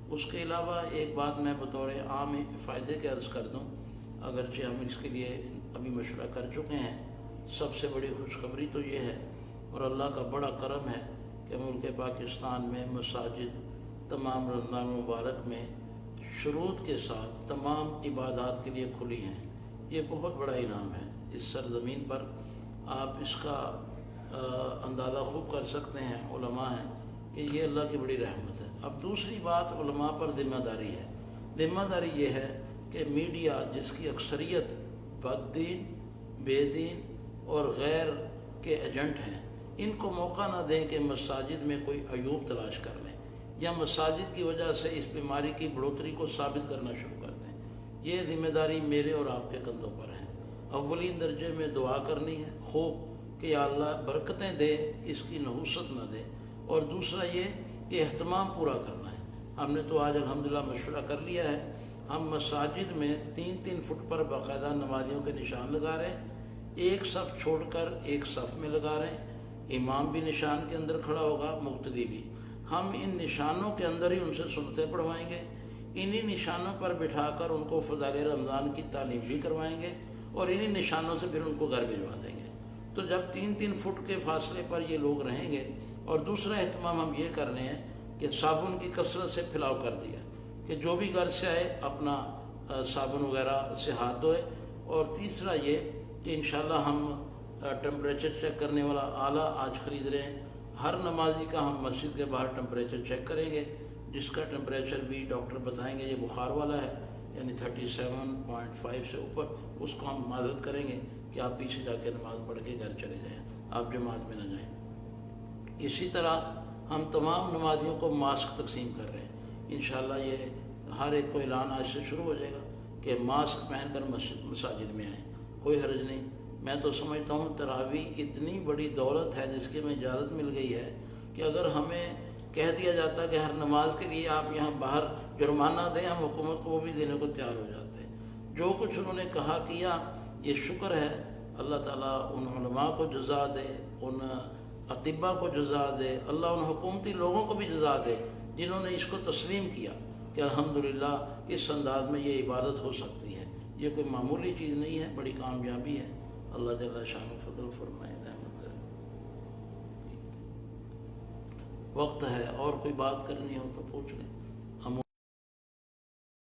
اس کے علاوہ ایک بات میں بطور عام فائدے کے عرض کر دوں، اگرچہ ہم اس کے لیے ابھی مشورہ کر چکے ہیں، سب سے بڑی خوشخبری تو یہ ہے اور اللہ کا بڑا کرم ہے کہ ملک پاکستان میں مساجد تمام رمضان مبارک میں شروط کے ساتھ تمام عبادات کے لیے کھلی ہیں۔ یہ بہت بڑا انعام ہے اس سرزمین پر، آپ اس کا اندازہ خوب کر سکتے ہیں، علماء ہیں کہ یہ اللہ کی بڑی رحمت ہے۔ اب دوسری بات علماء پر ذمہ داری ہے۔ ذمہ داری یہ ہے کہ میڈیا جس کی اکثریت بد دین، بے دین اور غیر کے ایجنٹ ہیں، ان کو موقع نہ دیں کہ مساجد میں کوئی عیوب تلاش کر لیں یا مساجد کی وجہ سے اس بیماری کی بڑھوتری کو ثابت کرنا شروع کر دیں۔ یہ ذمہ داری میرے اور آپ کے کندھوں پر ہے۔ اولین درجے میں دعا کرنی ہے خوب کہ یا اللہ برکتیں دے، اس کی نحوست نہ دے، اور دوسرا یہ کہ اہتمام پورا کرنا ہے۔ ہم نے تو آج الحمدللہ مشورہ کر لیا ہے، ہم مساجد میں 3 فٹ پر باقاعدہ نمازیوں کے نشان لگا رہے ہیں، ایک صف چھوڑ کر ایک صف میں لگا رہے ہیں، امام بھی نشان کے اندر کھڑا ہوگا، مقتدی بھی۔ ہم ان نشانوں کے اندر ہی ان سے سنتیں پڑھوائیں گے، انہی نشانوں پر بٹھا کر ان کو فضائل رمضان کی تعلیم بھی کروائیں گے، اور انہی نشانوں سے پھر ان کو گھر بھجوا دیں گے۔ تو جب 3 فٹ کے فاصلے پر یہ لوگ رہیں گے، اور دوسرا اہتمام ہم یہ کر رہے ہیں کہ صابن کی کثرت سے پھیلاؤ کر دیا کہ جو بھی گھر سے آئے اپنا صابن وغیرہ سے ہاتھ دھوئے، اور تیسرا یہ کہ انشاءاللہ ہم ٹمپریچر چیک کرنے والا آلہ آج خرید رہے ہیں۔ ہر نمازی کا ہم مسجد کے باہر ٹمپریچر چیک کریں گے، جس کا ٹمپریچر بھی ڈاکٹر بتائیں گے یہ بخار والا ہے، یعنی 37.5 سے اوپر، اس کو ہم معذرت کریں گے کہ آپ پیچھے جا کے نماز پڑھ کے گھر چلے جائیں، آپ جماعت میں نہ جائیں۔ اسی طرح ہم تمام نمازیوں کو ماسک تقسیم کر رہے ہیں۔ انشاءاللہ یہ ہر ایک کو اعلان آج سے شروع ہو جائے گا کہ ماسک پہن کر مساجد میں آئیں، کوئی حرج نہیں۔ میں تو سمجھتا ہوں تراویح اتنی بڑی دولت ہے جس کی ہمیں اجازت مل گئی ہے کہ اگر ہمیں کہہ دیا جاتا کہ ہر نماز کے لیے آپ یہاں باہر جرمانہ دیں، ہم حکومت کو وہ بھی دینے کو تیار ہو جاتے ہیں۔ جو کچھ انہوں نے کہا کیا، یہ شکر ہے، اللہ تعالیٰ ان علماء کو جزا دے، ان اطباء کو جزا دے، اللہ ان حکومتی لوگوں کو بھی جزا دے جنہوں نے اس کو تسلیم کیا کہ الحمدللہ اس انداز میں یہ عبادت ہو سکتی ہے۔ یہ کوئی معمولی چیز نہیں ہے، بڑی کامیابی ہے۔ اللہ جل شانہ فضل فرمائے، رحمت کرے۔ وقت ہے، اور کوئی بات کرنی ہو تو پوچھ لیں۔